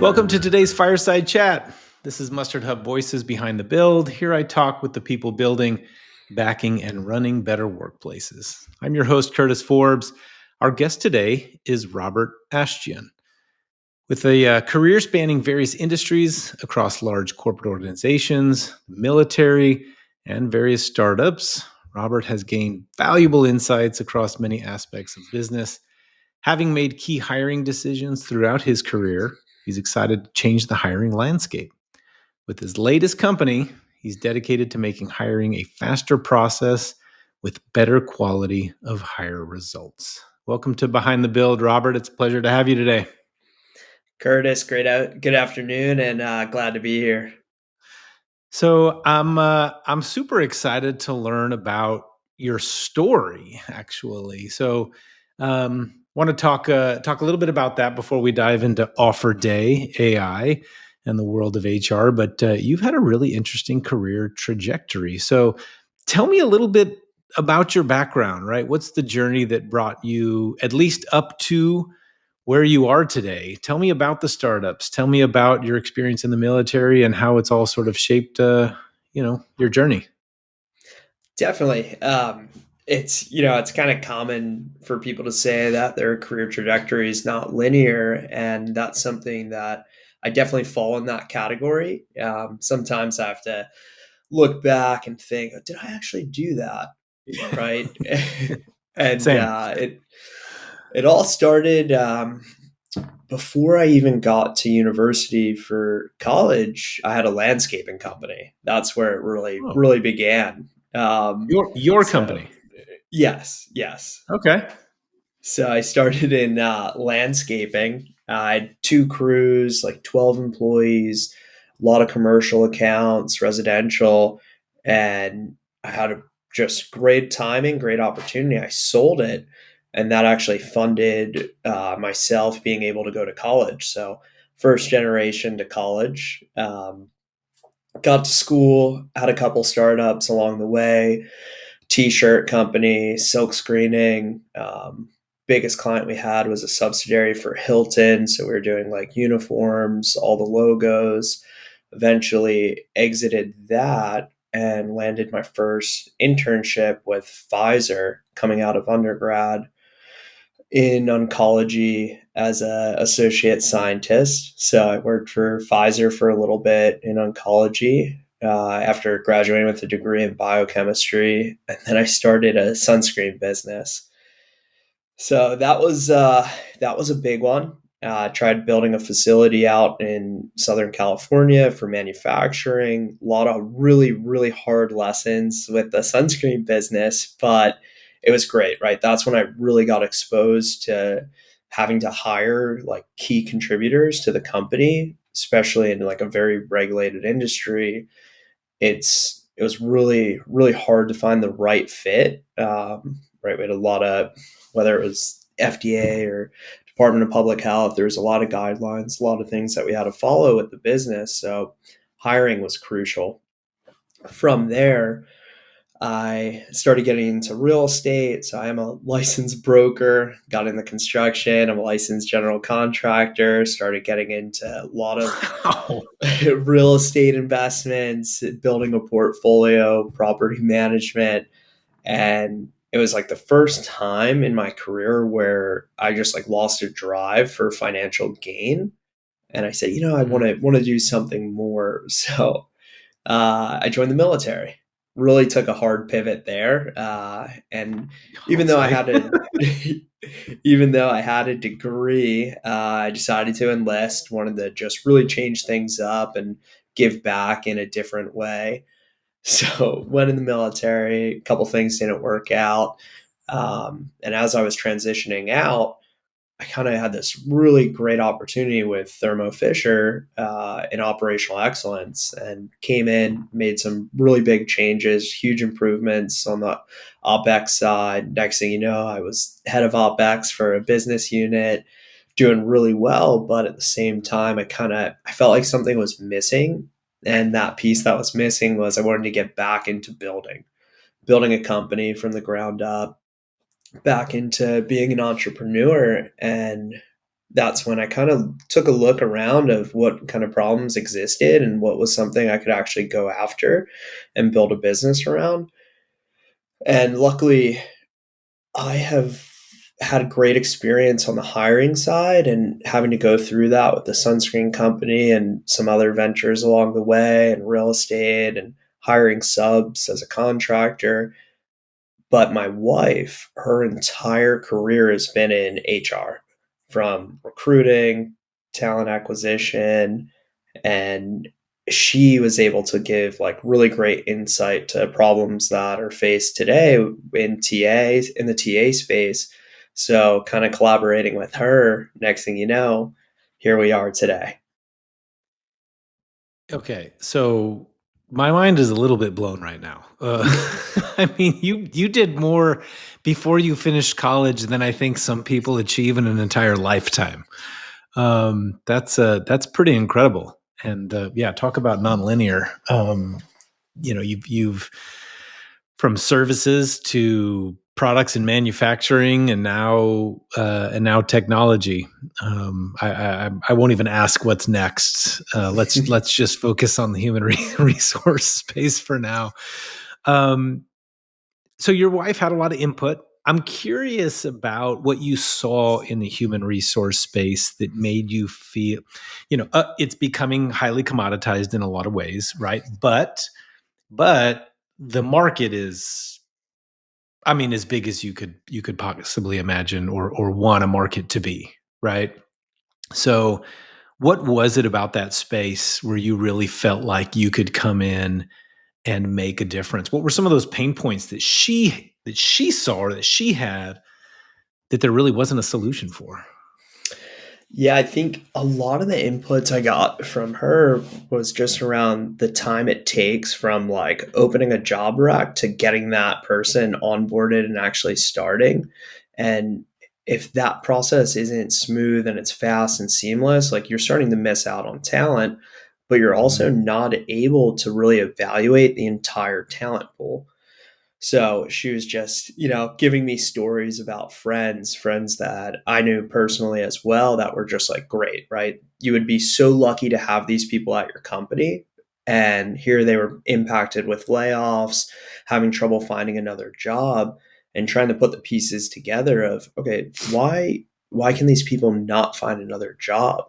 Welcome to today's Fireside Chat. This is Mustard Hub Voices Behind the Build. Here I talk with the people building, backing, and running better workplaces. I'm your host, Curtis Forbes. Our guest today is Robert Ashjian. With a career spanning various industries across large corporate organizations, military, and various startups, Robert has gained valuable insights across many aspects of business. Having made key hiring decisions throughout his career, he's excited to change the hiring landscape. With his latest company, he's dedicated to making hiring a faster process with better quality of hire results. Welcome to Behind the Build, Robert. It's a pleasure to have you today. Curtis, good afternoon, and glad to be here. So I'm super excited to learn about your story, actually. So want to talk a little bit about that before we dive into Offerday AI and the world of HR. But you've had a really interesting career trajectory. So tell me a little bit about your background, right? What's the journey that brought you at least up to where you are today? Tell me about the startups. Tell me about your experience in the military and how it's all sort of shaped, your journey. Definitely. It's kind of common for people to say that their career trajectory is not linear, and that's something that I definitely fall in that category. Sometimes I have to look back and think, "Oh, did I actually do that?" Right? and Same. it all started before I even got to university for college. I had a landscaping company. That's where it Oh, really began. your So company. yes. Okay. So I started in landscaping. I had two crews, like 12 employees, a lot of commercial accounts, residential, and I had a just great timing, great opportunity. I sold it, and that actually funded myself being able to go to college. So first generation to college. Got to school, had a couple startups along the way, t-shirt company, silk screening. Biggest client we had was a subsidiary for Hilton, so we were doing like uniforms, all the logos. Eventually exited that and landed my first internship with Pfizer coming out of undergrad in oncology as a associate scientist. So I worked for Pfizer for a little bit in oncology after graduating with a degree in biochemistry, and then I started a sunscreen business. So that was a big one. Tried building a facility out in Southern California for manufacturing. A lot of really hard lessons with the sunscreen business, but it was great, right? That's when I really got exposed to having to hire like key contributors to the company, especially in like a very regulated industry. It was really hard to find the right fit. Right, we had a lot of, whether it was FDA or Department of Public Health, there's a lot of guidelines, a lot of things that we had to follow with the business. So hiring was crucial. From there, I started getting into real estate. So I am a licensed broker, got into construction. I'm a licensed general contractor, started getting into a lot of Wow. real estate investments, building a portfolio, property management. And it was like the first time in my career where I just like lost a drive for financial gain. And I said, I Mhm. want to do something more. So I joined the military. Really took a hard pivot there, and even though I Obviously. had a even though I had a degree, I decided to enlist. Wanted to just really change things up and give back in a different way. So went in the military. A couple things didn't work out, and as I was transitioning out, I kind of had this really great opportunity with Thermo Fisher in operational excellence, and came in, made some really big changes, huge improvements on the OpEx side. Next thing you know, I was head of OpEx for a business unit, doing really well. But at the same time, I felt like something was missing. And that piece that was missing was I wanted to get back into building a company from the ground up. back into being an entrepreneur. And that's when I kind of took a look around of what kind of problems existed and what was something I could actually go after and build a business around. And luckily, I have had a great experience on the hiring side and having to go through that with the sunscreen company and some other ventures along the way and real estate and hiring subs as a contractor. But my wife, her entire career has been in HR, from recruiting, talent acquisition, and she was able to give like really great insight to problems that are faced today in the TA space. So kind of collaborating with her, next thing you know, here we are today. Okay, so my mind is a little bit blown right now. I mean, you did more before you finished college than I think some people achieve in an entire lifetime. That's pretty incredible. And yeah, talk about nonlinear. You've from services to products and manufacturing, and now technology. I won't even ask what's next. Let's just focus on the human resource space for now. Um, so your wife had a lot of input. I'm curious about what you saw in the human resource space that made you feel, it's becoming highly commoditized in a lot of ways, right? But the market is, I mean, as big as you could possibly imagine or want a market to be, right? So what was it about that space where you really felt like you could come in and make a difference? What were some of those pain points that she saw or that she had that there really wasn't a solution for? Yeah, I think a lot of the inputs I got from her was just around the time it takes from like opening a job rec to getting that person onboarded and actually starting. And if that process isn't smooth and it's fast and seamless, like you're starting to miss out on talent, but you're also Mhm. not able to really evaluate the entire talent pool. So she was just, giving me stories about friends that I knew personally as well that were just like great, right? You would be so lucky to have these people at your company. And here they were impacted with layoffs, having trouble finding another job, and trying to put the pieces together of, okay, why can these people not find another job?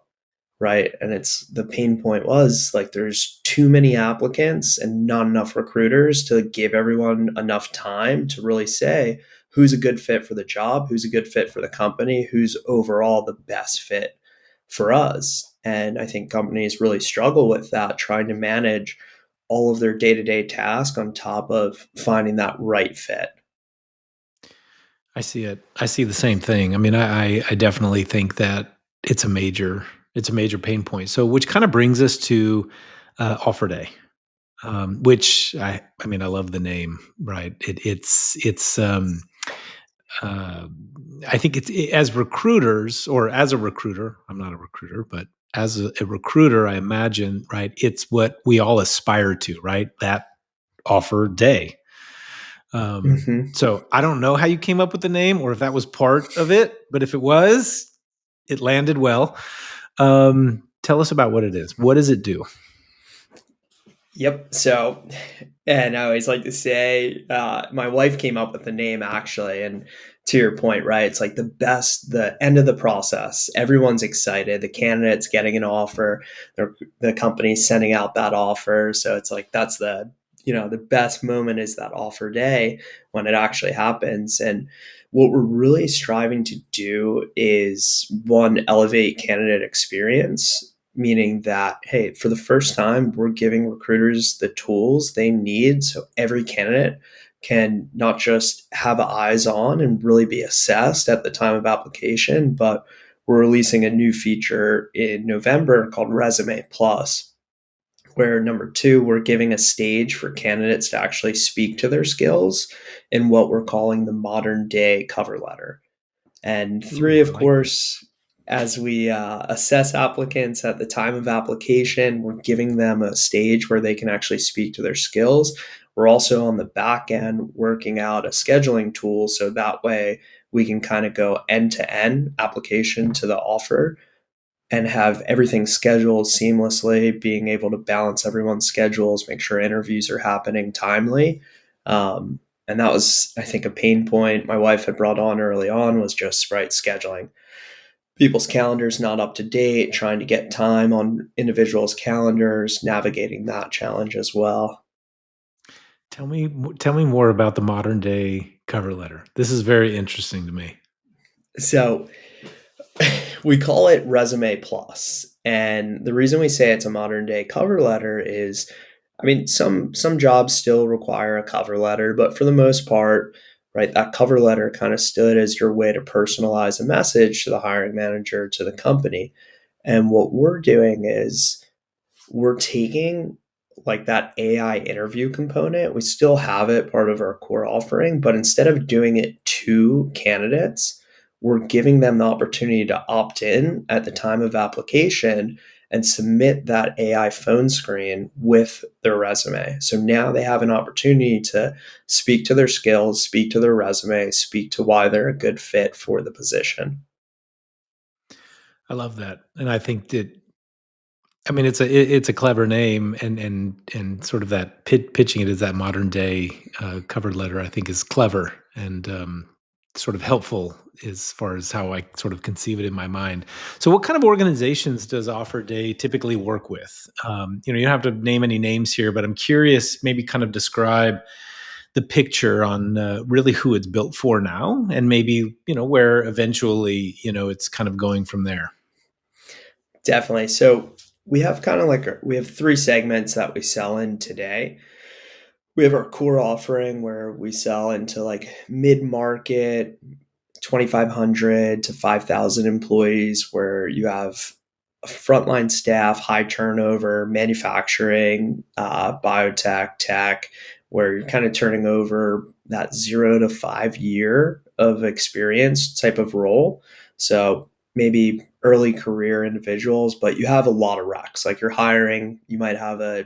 Right. And it's the pain point was like there's too many applicants and not enough recruiters to give everyone enough time to really say who's a good fit for the job, who's a good fit for the company, who's overall the best fit for us. And I think companies really struggle with that, trying to manage all of their day to day tasks on top of finding that right fit. I see it. I see the same thing. I mean, I definitely think that it's a major pain point. So, which kind of brings us to Offerday, which I mean, I love the name, right? It's uh, I think as recruiters or as a recruiter. I'm not a recruiter, but as a recruiter, I imagine, right? It's what we all aspire to, right? That offer day. Hmm. So I don't know how you came up with the name or if that was part of it, but if it was, it landed well. Tell us about what it is. What does it do? Yep. So, and I always like to say, my wife came up with the name actually. And to your point, right? It's like the end of the process. Everyone's excited. The candidate's getting an offer. The company's sending out that offer. So it's like that's the best moment is that offer day when it actually happens. And what we're really striving to do is one, elevate candidate experience, meaning that, hey, for the first time, we're giving recruiters the tools they need so every candidate can not just have eyes on and really be assessed at the time of application, but we're releasing a new feature in November called Resume Plus, where number two, we're giving a stage for candidates to actually speak to their skills in what we're calling the modern day cover letter. And three, Ooh, I of like that. course, as we assess applicants at the time of application, we're giving them a stage where they can actually speak to their skills. We're also on the back end working out a scheduling tool so that way we can kind of go end to end application to the offer and have everything scheduled seamlessly, being able to balance everyone's schedules, make sure interviews are happening timely. And that was, I think, a pain point my wife had brought on early on was just right scheduling. People's calendars not up to date, trying to get time on individuals' calendars, navigating that challenge as well. Tell me more about the modern day cover letter. This is very interesting to me. So we call it Resume Plus. And the reason we say it's a modern day cover letter is I mean, some jobs still require a cover letter, but for the most part, right, that cover letter kind of stood as your way to personalize a message to the hiring manager, to the company. And what we're doing is we're taking like that AI interview component, we still have it part of our core offering, but instead of doing it to candidates, we're giving them the opportunity to opt in at the time of application and submit that AI phone screen with their resume. So now they have an opportunity to speak to their skills, speak to their resume, speak to why they're a good fit for the position. I love that, and I think that I mean, it's a clever name, and sort of that pitching it as that modern day cover letter, I think, is clever and sort of helpful as far as how I sort of conceive it in my mind. So, what kind of organizations does Offer Day typically work with? You don't have to name any names here, but I'm curious. Maybe kind of describe the picture on really who it's built for now, and maybe where eventually it's kind of going from there. Definitely. So we have kind of like we have three segments that we sell in today. We have our core offering where we sell into like mid market, 2,500 to 5,000 employees, where you have frontline staff, high turnover, manufacturing, biotech, tech, where you're kind of turning over that 0 to 5 year of experience type of role. So maybe early career individuals, but you have a lot of recs. Like you're hiring, you might have a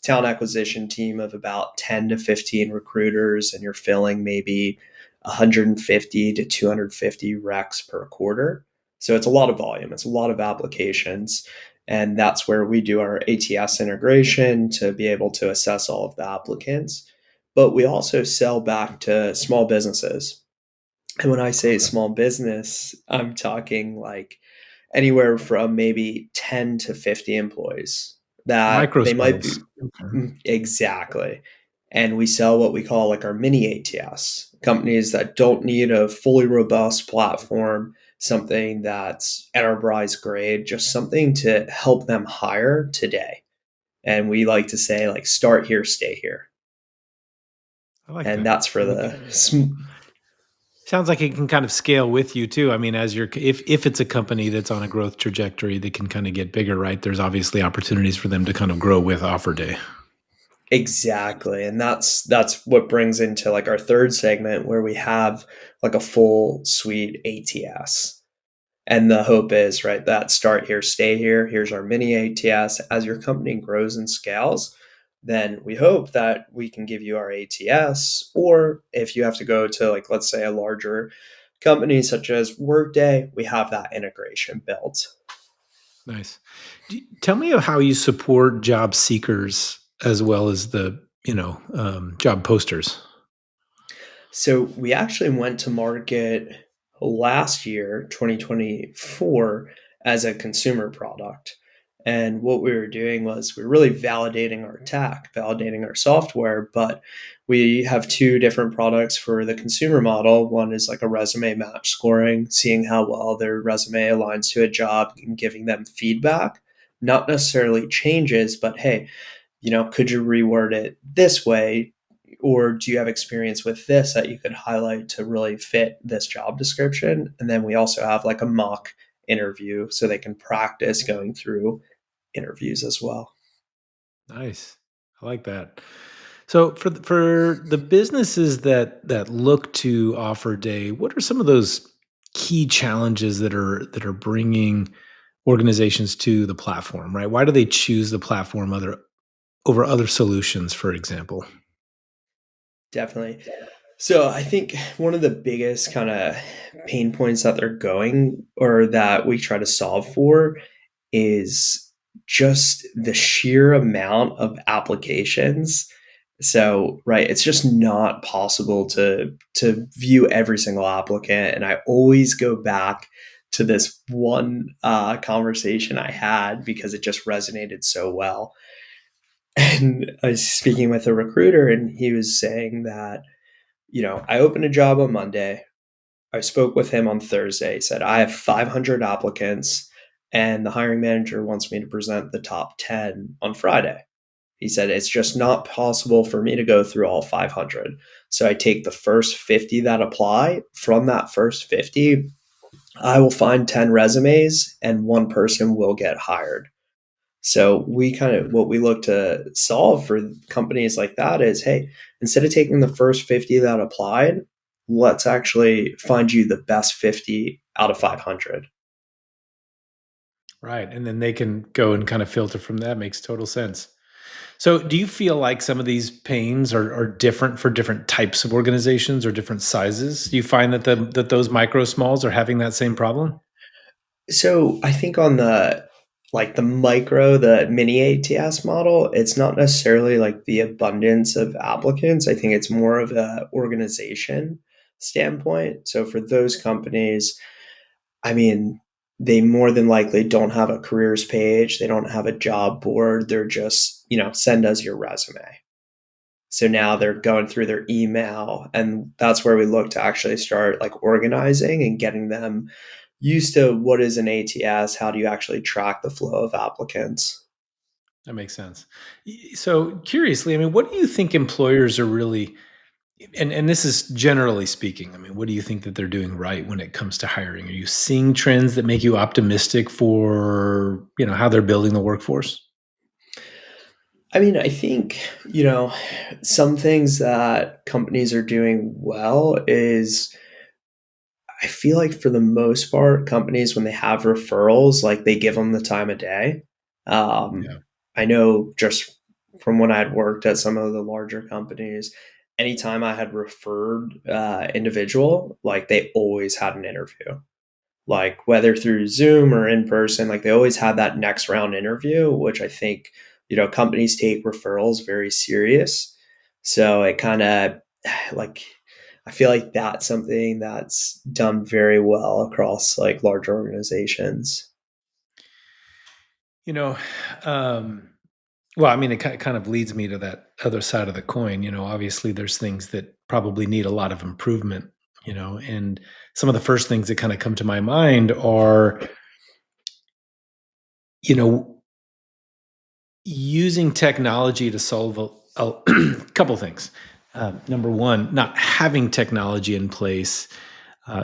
talent acquisition team of about 10 to 15 recruiters, and you're filling maybe 150 to 250 recs per quarter. So it's a lot of volume, it's a lot of applications. And that's where we do our ATS integration to be able to assess all of the applicants. But we also sell back to small businesses. And when I say Okay. small business, I'm talking like anywhere from maybe 10 to 50 employees that Micro they might smalls. be. Okay. Exactly. And we sell what we call like our mini ATS, companies that don't need a fully robust platform, something that's enterprise grade, just something to help them hire today. And we like to say like start here, stay here. I like And that. that's for I like the that. Sounds like it can kind of scale with you too. I mean, as you're if it's a company that's on a growth trajectory, they can kind of get bigger, right? There's obviously opportunities for them to kind of grow with Offer Day. exactly. And that's what brings into like our third segment where we have like a full suite ATS. And the hope is, right, that start here, stay here. Here's our mini ATS. As your company grows and scales, then we hope that we can give you our ATS. Or if you have to go to, like, let's say a larger company such as Workday, we have that integration built. Nice. Tell me of how you support job seekers as well as the job posters. So we actually went to market last year, 2024, as a consumer product. And what we were doing was we were really validating our tech, validating our software, but we have two different products for the consumer model. One is like a resume match scoring, seeing how well their resume aligns to a job and giving them feedback, not necessarily changes, but hey, could you reword it this way? Or do you have experience with this that you could highlight to really fit this job description? And then we also have like a mock interview so they can practice going through interviews as well. Nice. I like that. So for the businesses that look to Offer Day, what are some of those key challenges that are bringing organizations to the platform, right? Why do they choose the platform over other solutions, for example? definitely. So I think one of the biggest kind of pain points that they're going or that we try to solve for is just the sheer amount of applications. So, right, it's just not possible to view every single applicant. And I always go back to this one conversation I had because it just resonated so well. And I was speaking with a recruiter, and he was saying that, I opened a job on Monday. I spoke with him on Thursday. He said, I have 500 applicants, and the hiring manager wants me to present the top 10 on Friday. He said, it's just not possible for me to go through all 500. So I take the first 50 that apply. From that first 50, I will find 10 resumes, and one person will get hired. So we kind of what we look to solve for companies like that is, hey, instead of taking the first 50 that applied, let's actually find you the best 50 out of 500. Right. And then they can go and kind of filter from that. Makes total sense. So, do you feel like some of these pains are different for different types of organizations or different sizes? Do you find that that those micro smalls are having that same problem? So I think on the micro, the mini ATS model, it's not necessarily like the abundance of applicants. I think it's more of a organization standpoint. So for those companies, I mean, they more than likely don't have a careers page. They don't have a job board. They're just, send us your resume. So now they're going through their email, and that's where we look to actually start like organizing and getting them used to what is an ATS, how do you actually track the flow of applicants. That makes sense. So, curiously, I mean, what do you think employers are really, and this is generally speaking, I mean, what do you think that they're doing right when it comes to hiring? Are you seeing trends that make you optimistic for, how they're building the workforce? I mean, I think, some things that companies are doing well is I feel like for the most part, companies, when they have referrals, like they give them the time of day. Um, Yeah. I know just from when I had worked at some of the larger companies, anytime I had referred individual, like they always had an interview, like whether through Zoom or in person, like they always had that next round interview, which I think, companies take referrals very serious. So it kind of like, I feel like that's something that's done very well across like large organizations. You know, um, well, I mean, it kind of leads me to that other side of the coin. Obviously, there's things that probably need a lot of improvement, and some of the first things that kind of come to my mind are, you know, using technology to solve a couple things. Number one, not having technology in place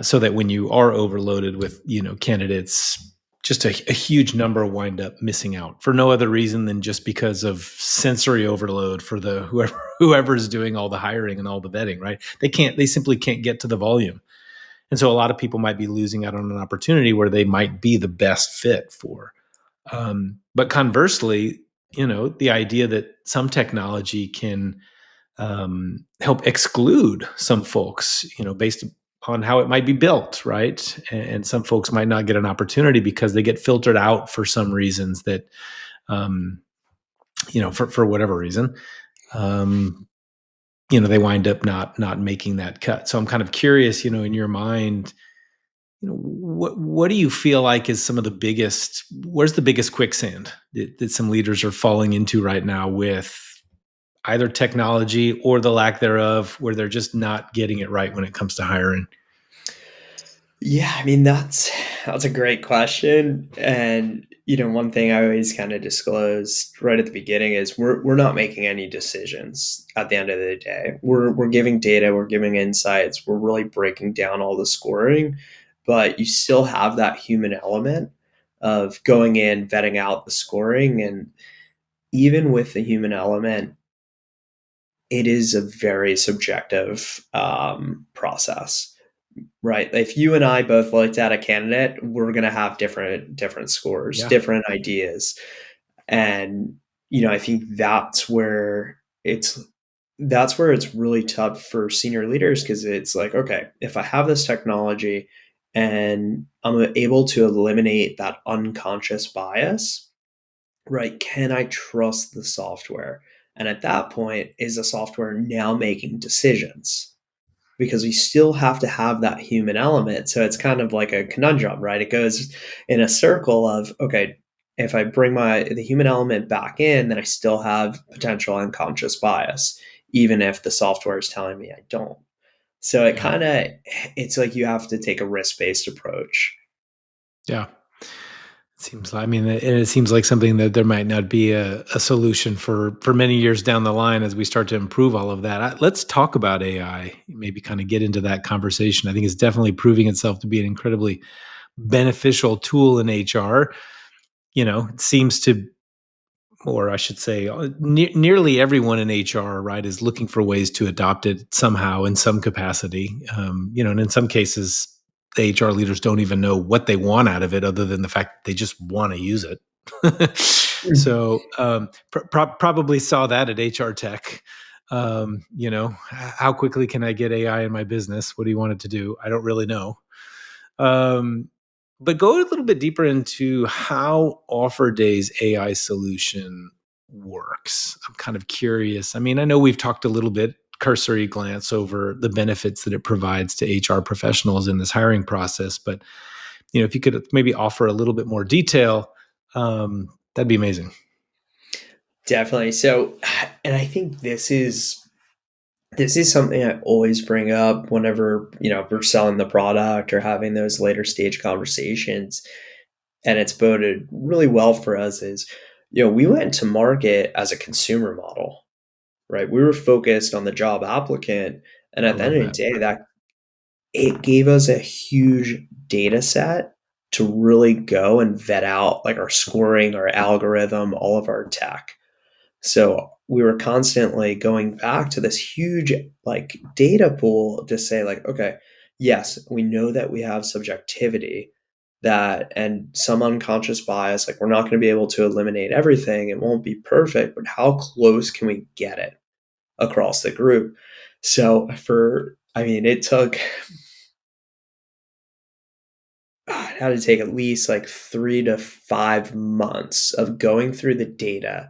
so that when you are overloaded with candidates, just a huge number wind up missing out for no other reason than just because of sensory overload for the whoever's doing all the hiring and all the vetting. Right? They simply can't get to the volume, and so a lot of people might be losing out on an opportunity where they might be the best fit for. But conversely, the idea that some technology can help exclude some folks, based on how it might be built, right? And some folks might not get an opportunity because they get filtered out for some reasons that, um, for whatever reason, um, they wind up not making that cut. So I'm kind of curious, in your mind, what do you feel like is some of the biggest? Where's the biggest quicksand that some leaders are falling into right now with either technology or the lack thereof, where they're just not getting it right when it comes to hiring? Yeah, I mean that's a great question, and one thing I always kind of disclose right at the beginning is we're not making any decisions at the end of the day. We're giving data, we're giving insights, we're really breaking down all the scoring, but you still have that human element of going in, vetting out the scoring, and even with the human element, it is a very subjective process. Right. If you and I both looked at a candidate, we're going to have different scores, Yeah. different ideas. And I think that's where it's that's where it's really tough for senior leaders because it's like, okay, if I have this technology and I'm able to eliminate that unconscious bias, right? Can I trust the software? And at that point, is the software now making decisions? Because we still have to have that human element. So it's kind of like a conundrum, right? It goes in a circle of, okay, if I bring the human element back in, then I still have potential unconscious bias, even if the software is telling me I don't. So Yeah. it's like you have to take a risk-based approach. Yeah. Seems like, I mean, it seems like something that there might not be a solution for many years down the line as we start to improve all of that. Let's talk about AI, maybe kind of get into that conversation. I think it's definitely proving itself to be an incredibly beneficial tool in HR. It seems to, or I should say, nearly everyone in HR, right, is looking for ways to adopt it somehow in some capacity. And in some cases, the HR leaders don't even know what they want out of it, other than the fact that they just want to use it. Mhm. So, probably saw that at HR Tech. How quickly can I get AI in my business? What do you want it to do? I don't really know. Um, but go a little bit deeper into how Offerday's AI solution works. I'm kind of curious. I mean, I know we've talked a little bit, cursory glance over the benefits that it provides to HR professionals in this hiring process, but if you could maybe offer a little bit more detail, that'd be amazing. Definitely. So, and I think this is something I always bring up whenever, we're selling the product or having those later stage conversations. And it's boded really well for us is, we went to market as a consumer model, right? We were focused on the job applicant. And I at the end love of the that. day, that it gave us a huge data set to really go and vet out like our scoring, our algorithm, all of our tech. So we were constantly going back to this huge like data pool to say like, okay, yes, we know that we have subjectivity that and some unconscious bias, like we're not going to be able to eliminate everything. It won't be perfect, but how close can we get it across the group? So it took it had to take at least like 3 to 5 months of going through the data,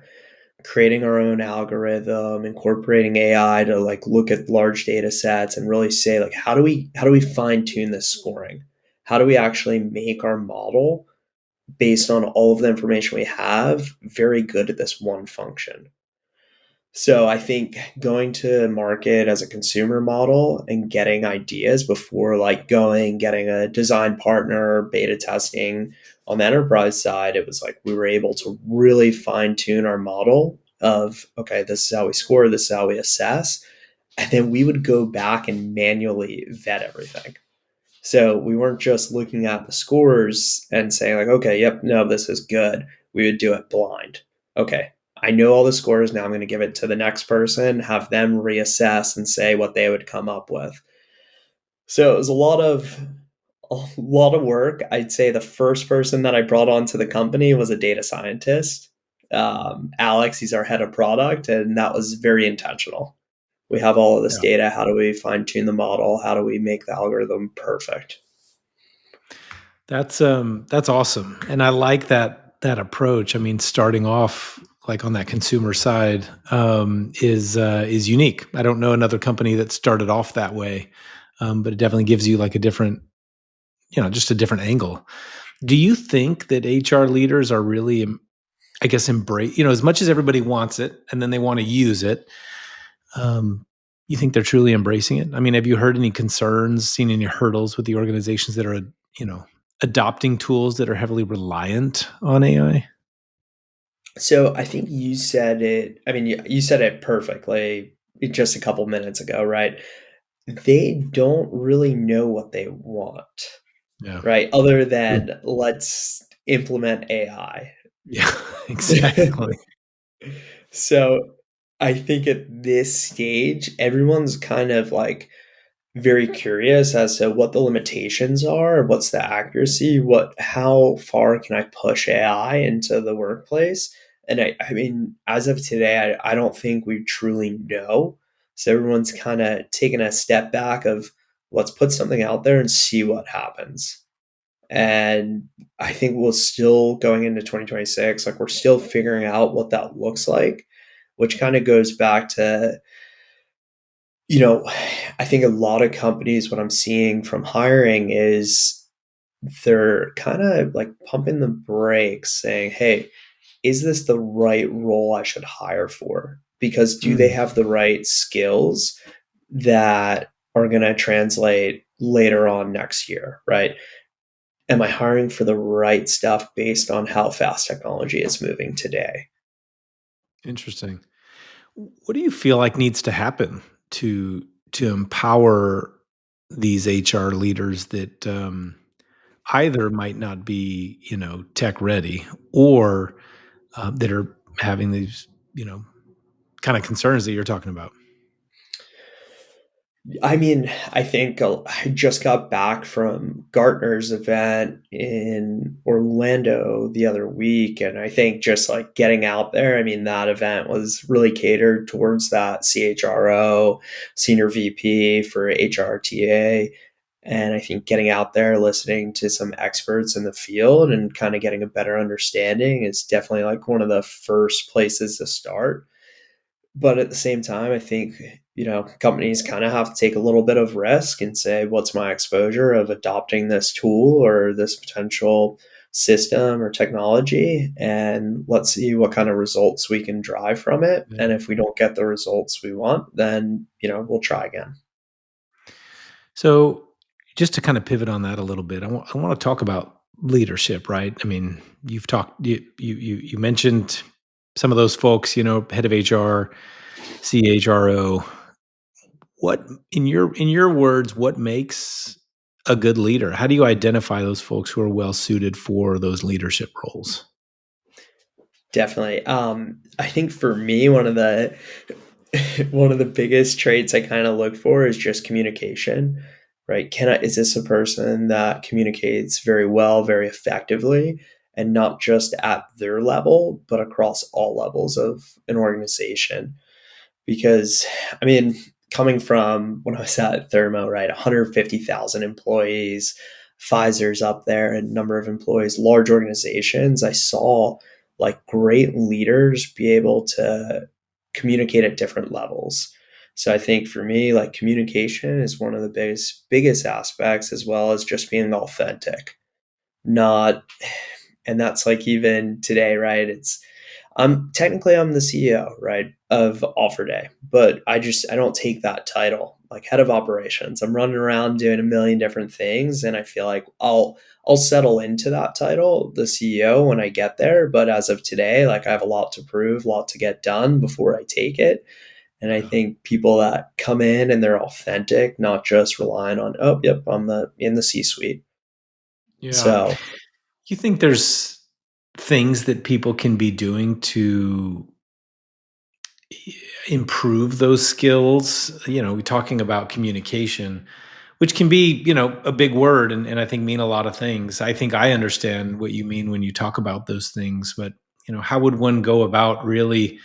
creating our own algorithm, incorporating AI to like look at large data sets and really say like how do we fine tune this scoring? How do we actually make our model based on all of the information we have very good at this one function? So I think going to market as a consumer model and getting ideas before like getting a design partner, beta testing on the enterprise side, it was like we were able to really fine tune our model of, okay, this is how we score, this is how we assess. And then we would go back and manually vet everything. So we weren't just looking at the scores and saying like, okay, yep, no, this is good. We would do it blind. Okay, I know all the scores. Now I'm going to give it to the next person, have them reassess and say what they would come up with. So it was a lot of work. I'd say the first person that I brought onto the company was a data scientist. Alex, he's our head of product, and that was very intentional. We have all of this Yeah. data. How do we fine tune the model? How do we make the algorithm perfect? That's awesome, and I like that approach. I mean, starting off like on that consumer side is unique. I don't know another company that started off that way, but it definitely gives you like a different, just a different angle. Do you think that HR leaders are really, I guess, embrace, as much as everybody wants it and then they want to use it? Um, you think they're truly embracing it? I mean, have you heard any concerns, seen any hurdles with the organizations that are, you know, adopting tools that are heavily reliant on AI? So I think you said it. I mean, you said it perfectly just a couple minutes ago, right? They don't really know what they want, Yeah. right? Other True. than let's implement AI. Yeah, exactly. So I think at this stage, everyone's kind of like very curious as to what the limitations are, what's the accuracy, how far can I push AI into the workplace? And I mean, as of today, I don't think we truly know. So everyone's kind of taking a step back of let's put something out there and see what happens. And I think we'll still going into 2026, like we're still figuring out what that looks like, which kind of goes back to, you know, I think a lot of companies, what I'm seeing from hiring is they're kind of like pumping the brakes saying, hey, is this the right role I should hire for? Because do they Mm, have the right skills that are going to translate later on next year, right? Am I hiring for the right stuff based on how fast technology is moving today? interesting. What do you feel like needs to happen to empower these HR leaders that either might not be, tech ready, or that are having these, kind of concerns that you're talking about? I mean, I think I just got back from Gartner's event in Orlando the other week. And I think just like getting out there, I mean, that event was really catered towards that CHRO, senior VP for HRTA. And I think getting out there, listening to some experts in the field and kind of getting a better understanding is definitely like one of the first places to start. But at the same time, I think, companies kind of have to take a little bit of risk and say, what's my exposure of adopting this tool or this potential system or technology? And let's see what kind of results we can drive from it. Yeah. And if we don't get the results we want, then, we'll try again. So, just to kind of pivot on that a little bit, I want to talk about leadership, right? I mean, you mentioned some of those folks, head of HR, CHRO. What in your words, what makes a good leader? How do you identify those folks who are well suited for those leadership roles? Definitely. I think for me, one of the one of the biggest traits I kind of look for is just communication, right? Is this a person that communicates very well, very effectively, and not just at their level, but across all levels of an organization? Because I mean, coming from when I was at Thermo, right, 150,000 employees, Pfizer's up there, and number of employees, large organizations, I saw like great leaders be able to communicate at different levels. So I think for me, like communication is one of the biggest aspects, as well as just being authentic. Not, and that's like even today, right? I'm the CEO, right, of Offerday, but I don't take that title. Like head of operations, I'm running around doing a million different things, and I feel like I'll settle into that title, the CEO, when I get there. But as of today, like I have a lot to prove, a lot to get done before I take it. And I Yeah. think people that come in and they're authentic, not just relying on, oh, yep, I'm the in the C-suite. Yeah. So You think there's things that people can be doing to improve those skills? We're talking about communication, which can be, a big word, and I think mean a lot of things. I think I understand what you mean when you talk about those things, but how would one go about really,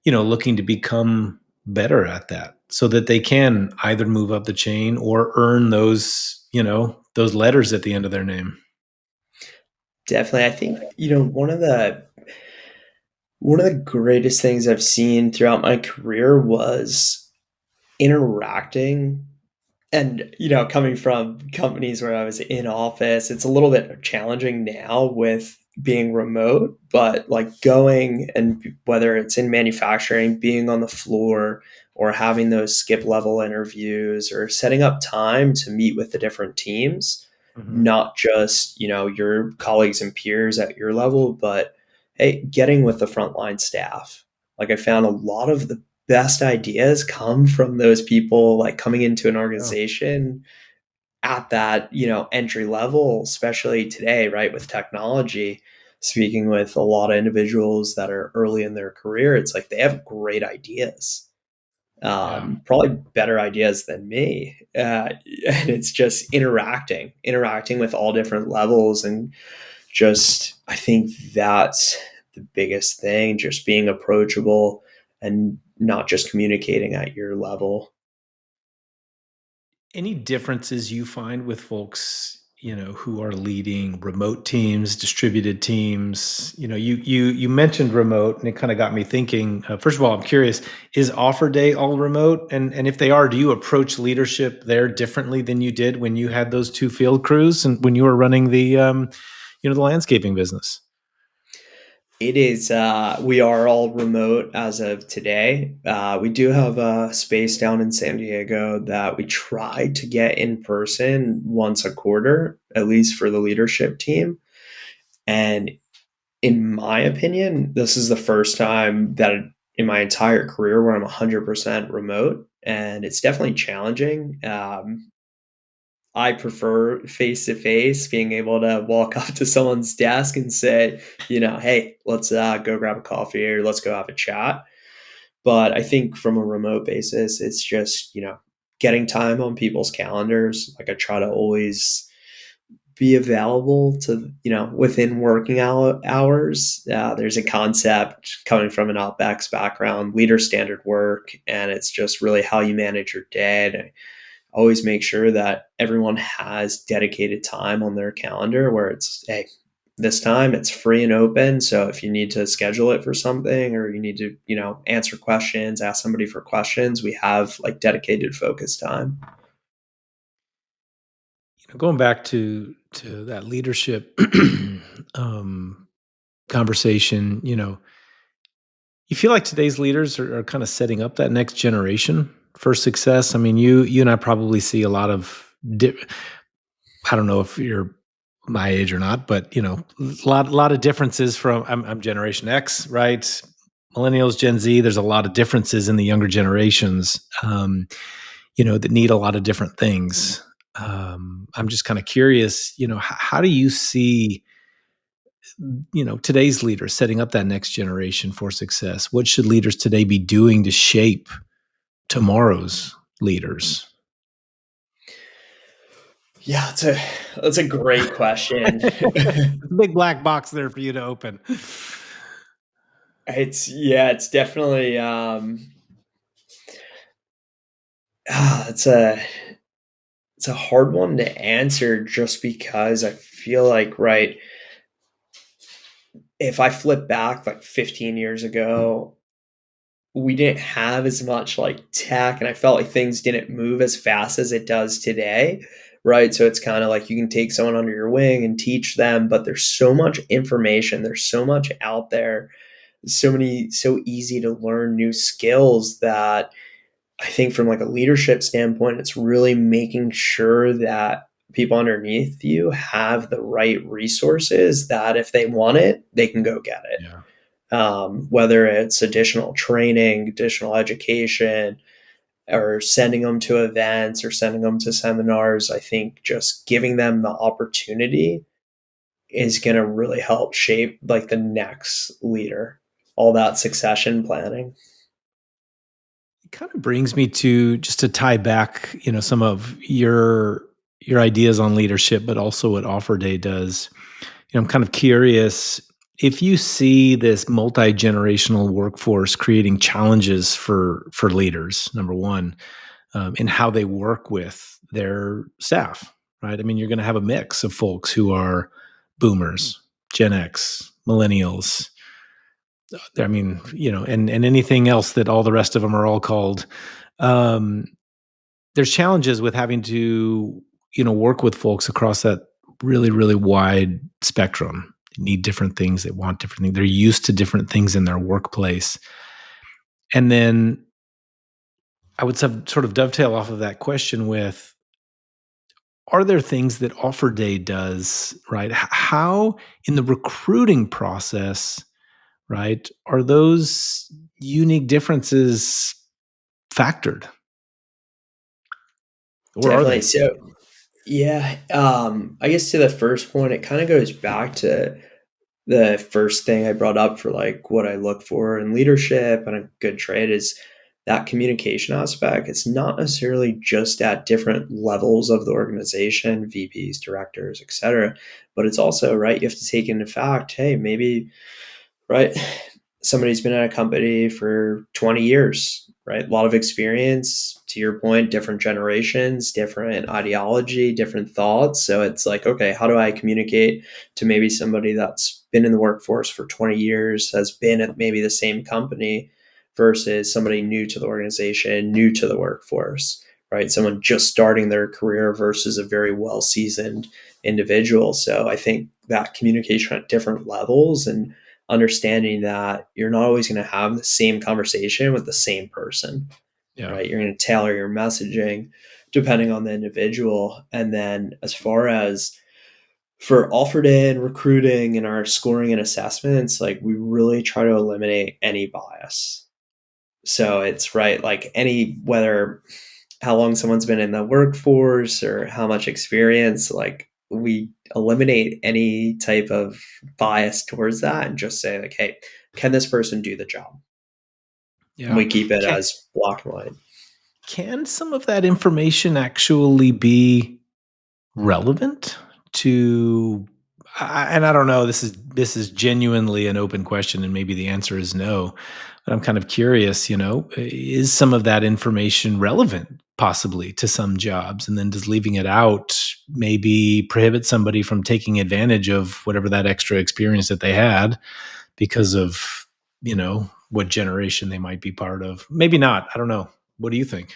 looking to become better at that so that they can either move up the chain or earn those, those letters at the end of their name? definitely, I think, one of the greatest things I've seen throughout my career was interacting. And, coming from companies where I was in office, it's a little bit challenging now with being remote, but like going and whether it's in manufacturing, being on the floor, or having those skip level interviews, or setting up time to meet with the different teams, Mhm. not just, your colleagues and peers at your level, but hey, getting with the frontline staff. Like I found a lot of the best ideas come from those people like coming into an Yeah. organization at that, entry level, especially today, right? With technology, speaking with a lot of individuals that are early in their career, it's like they have great ideas, Yeah. probably better ideas than me. And it's just interacting with all different levels. And just, I think that's the biggest thing, just being approachable and not just communicating at your level. Any differences you find with folks, who are leading remote teams, distributed teams? You mentioned remote, and it kind of got me thinking. First of all, I'm curious: is Offerday all remote? And if they are, do you approach leadership there differently than you did when you had those two field crews and when you were running the landscaping business? It is, we are all remote as of today. We do have a space down in San Diego that we try to get in person once a quarter, at least for the leadership team. And in my opinion, this is the first time that in my entire career where I'm 100% remote. And it's definitely challenging. I prefer face to face, being able to walk up to someone's desk and say, hey, let's go grab a coffee or let's go have a chat. But I think from a remote basis, it's just, getting time on people's calendars. Like I try to always be available to, within working hours. There's a concept coming from an OpEx background, leader standard work, and it's just really how you manage your day. And always make sure that everyone has dedicated time on their calendar where it's, hey, this time it's free and open. So if you need to schedule it for something or you need to, answer questions, ask somebody for questions, we have like dedicated focus time. Going back to that leadership um, conversation, you feel like today's leaders are kind of setting up that next generation for success. I mean, you and I probably see a lot of. I don't know if you're my age or not, but a lot of differences from. I'm Generation X, right? Millennials, Gen Z. There's a lot of differences in the younger generations, that need a lot of different things. I'm just kind of curious, how do you see today's leaders setting up that next generation for success? What should leaders today be doing to shape tomorrow's leaders? Yeah, that's a great question. Big black box there for you to open. It's definitely it's a hard one to answer just because I feel like, right, if I flip back like 15 years ago, we didn't have as much like tech and I felt like things didn't move as fast as it does today. Right. So it's kind of like you can take someone under your wing and teach them, but there's so much information, there's so much out there, so easy to learn new skills that I think from like a leadership standpoint, it's really making sure that people underneath you have the right resources that if they want it, they can go get it. Yeah. Whether it's additional training, additional education, or sending them to events or sending them to seminars, I think just giving them the opportunity is going to really help shape like the next leader, all that succession planning. It kind of brings me to just to tie back, some of your ideas on leadership, but also what Offer Day does. I'm kind of curious if you see this multi-generational workforce creating challenges for leaders, number one, in how they work with their staff, right? I mean, you're going to have a mix of folks who are boomers, Gen X, millennials. I mean, and anything else that all the rest of them are all called. Um, there's challenges with having to, work with folks across that really, really wide spectrum. They need different things. They want different things. They're used to different things in their workplace. And then I would sort of dovetail off of that question with, are there things that Offer Day does, right? How in the recruiting process, right, are those unique differences factored, or are Definitely. they? So, yeah, I guess to the first point, it kind of goes back to the first thing I brought up for like what I look for in leadership and a good trade is that communication aspect. It's not necessarily just at different levels of the organization, VPs, directors, etc., but it's also right. You have to take into fact, hey, maybe right. somebody's been at a company for 20 years, right? A lot of experience, to your point, different generations, different ideology, different thoughts. So it's like, okay, how do I communicate to maybe somebody that's been in the workforce for 20 years, has been at maybe the same company versus somebody new to the organization, new to the workforce, right? Someone just starting their career versus a very well seasoned individual. So I think that communication at different levels and understanding that you're not always going to have the same conversation with the same person, Yeah. right? You're going to tailor your messaging depending on the individual. And then as far as for Offerday and recruiting and our scoring and assessments, like we really try to eliminate any bias. So it's right, like any, whether how long someone's been in the workforce or how much experience, like we eliminate any type of bias towards that and just say like, hey, can this person do the job? And Yeah. we keep it Can, as black and white. can some of that information actually be relevant to and I don't know, this is genuinely an open question and maybe the answer is no, but I'm kind of curious, is some of that information relevant possibly to some jobs, and then does leaving it out maybe prohibit somebody from taking advantage of whatever that extra experience that they had because of, what generation they might be part of? Maybe not. I don't know. What do you think?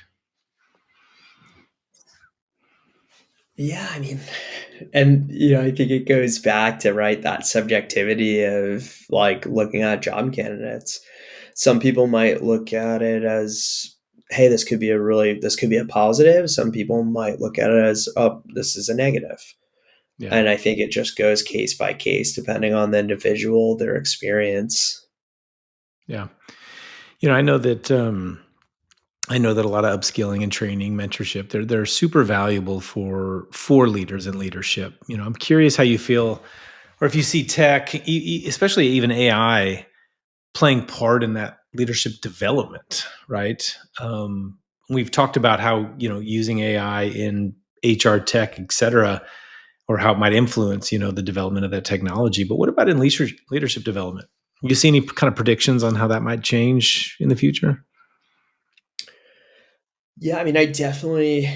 Yeah, I mean, and I think it goes back to right that subjectivity of like looking at job candidates. Some people might look at it as, hey, this could be a positive. Some people might look at it as, oh, this is a negative. Yeah. And I think it just goes case by case depending on the individual, their experience. Yeah. I know that a lot of upskilling and training, mentorship, they're super valuable for leaders and leadership. I'm curious how you feel, or if you see tech, especially even AI, playing part in that leadership development, right? We've talked about how using AI in HR tech, et cetera, or how it might influence the development of that technology. But what about in leadership development? You see any kind of predictions on how that might change in the future? Yeah, I mean, I definitely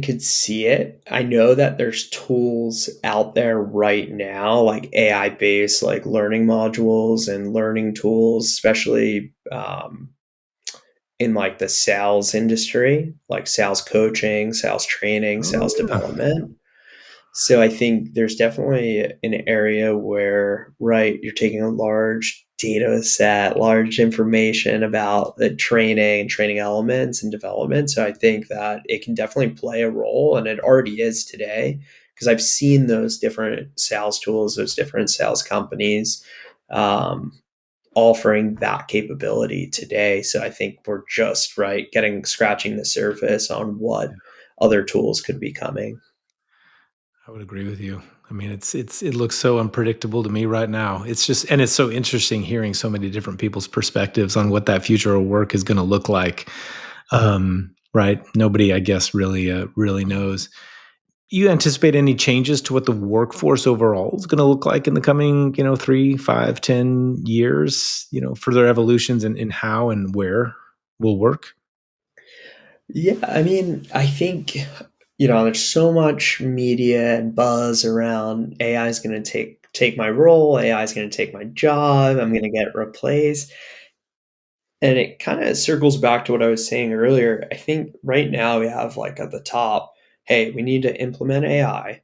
could see it. I know that there's tools out there right now, like AI based, like learning modules and learning tools, especially in like the sales industry, like sales coaching, sales training, Oh sales yeah. development. So I think there's definitely an area where, right, you're taking a large data set, large information about the training elements and development. So I think that it can definitely play a role, and it already is today because I've seen those different sales tools, those different sales companies um, offering that capability today. So I think we're just right getting scratching the surface on what other tools could be coming. I would agree with you. I mean, it looks so unpredictable to me right now. It's just, and it's so interesting hearing so many different people's perspectives on what that future of work is going to look like. Right? Nobody, I guess, really knows. You anticipate any changes to what the workforce overall is going to look like in the coming, 3, 5, 10 years? Further evolutions in how and where will work. Yeah, I mean, I think, there's so much media and buzz around AI is going to take my role, AI is going to take my job, I'm going to get replaced. And it kind of circles back to what I was saying earlier. I think right now we have like at the top, hey, we need to implement AI.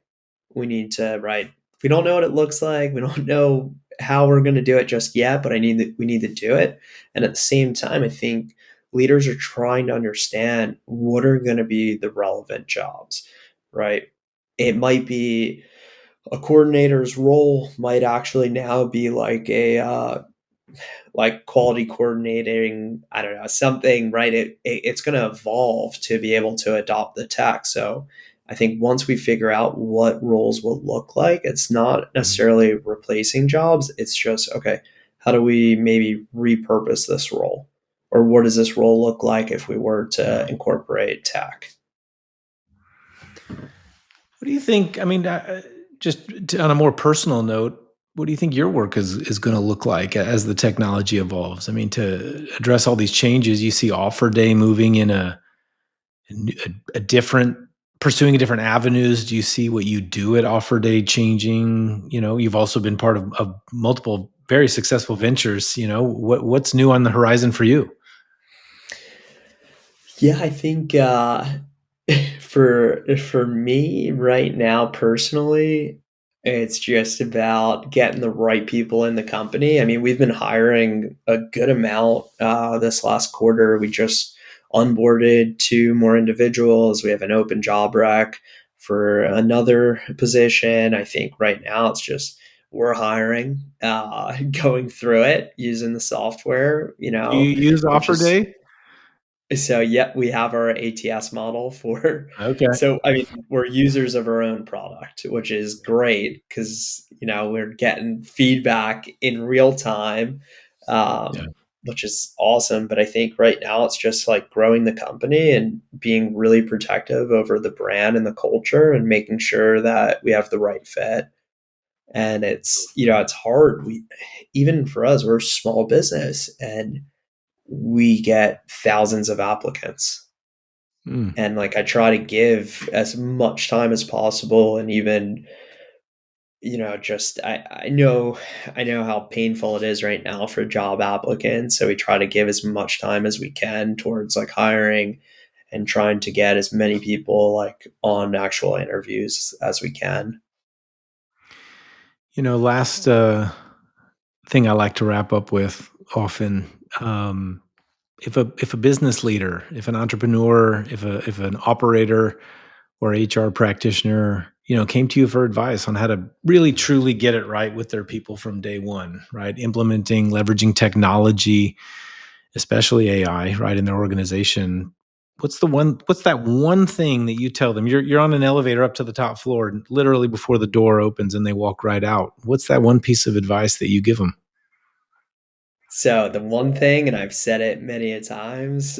We need to right. We don't know what it looks like. We don't know how we're going to do it just yet, but we need to do it. And at the same time, I think leaders are trying to understand what are going to be the relevant jobs, right? It might be a coordinator's role might actually now be like a like quality coordinating, I don't know, something, right? It's going to evolve to be able to adopt the tech. So I think once we figure out what roles will look like, it's not Mhm. necessarily replacing jobs. It's just, okay, how do we maybe repurpose this role? Or what does this role look like if we were Yeah. to incorporate tech? What do you think? I mean, just on a more personal note, what do you think your work is going to look like as the technology evolves? I mean, to address all these changes, you see Offer Day moving in a different, pursuing different avenues. Do you see what you do at Offer Day changing? You've also been part of multiple very successful ventures. What's new on the horizon for you? Yeah, I think for me right now personally, it's just about getting the right people in the company. I mean, we've been hiring a good amount this last quarter. We just onboarded two more individuals. We have an open job rec for another position. I think right now it's just we're hiring, going through it using the software, Do you use which Offer is Day? so yeah, we have our ATS model for Okay. so I mean, we're users of our own product, which is great because we're getting feedback in real time, Yeah. which is awesome. But I think right now it's just like growing the company and being really protective over the brand and the culture and making sure that we have the right fit. And it's hard. We even for us, we're a small business and we get thousands of applicants, Mm. and like I try to give as much time as possible, and even just I know how painful it is right now for job applicants, so we try to give as much time as we can towards like hiring and trying to get as many people like on actual interviews as we can. Last thing I like to wrap up with often. Um, if a business leader, if an entrepreneur, if an operator or HR practitioner, came to you for advice on how to really truly get it right with their people from day one, right? Implementing, leveraging technology, especially AI, right, in their organization. What's that one thing that you tell them? You're on an elevator up to the top floor, and literally before the door opens and they walk right out. What's that one piece of advice that you give them? So the one thing, and I've said it many a times,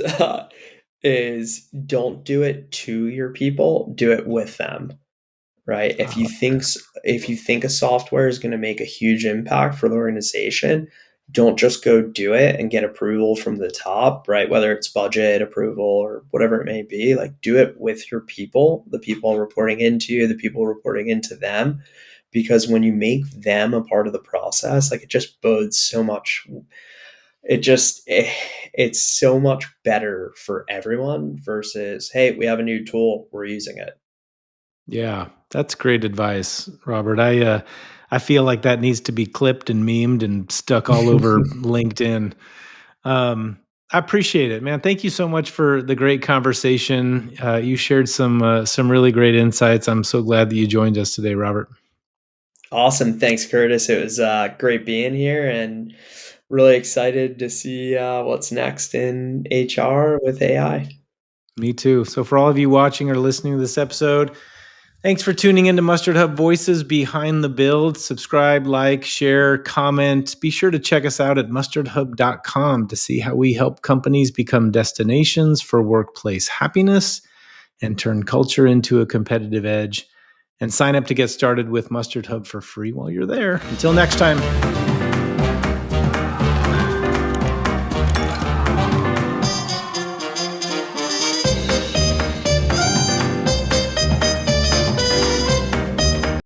is don't do it to your people, do it with them. Right? If you think a software is going to make a huge impact for the organization, don't just go do it and get approval from the top, right? Whether it's budget approval or whatever it may be, like do it with your people, the people reporting into you, the people reporting into them, because when you make them a part of the process, like it just bodes so much. It's so much better for everyone versus, hey, we have a new tool, we're using it. Yeah, that's great advice, Robert. I feel like that needs to be clipped and memed and stuck all over LinkedIn. Um, I appreciate it, man. Thank you so much for the great conversation. You shared some really great insights. I'm so glad that you joined us today, Robert. Awesome. Thanks, Curtis. It was great being here and really excited to see what's next in HR with AI. Me too. So, for all of you watching or listening to this episode, thanks for tuning into Mustard Hub Voices Behind the Build. Subscribe, like, share, comment. Be sure to check us out at mustardhub.com to see how we help companies become destinations for workplace happiness and turn culture into a competitive edge. And sign up to get started with Mustard Hub for free while you're there. Until next time.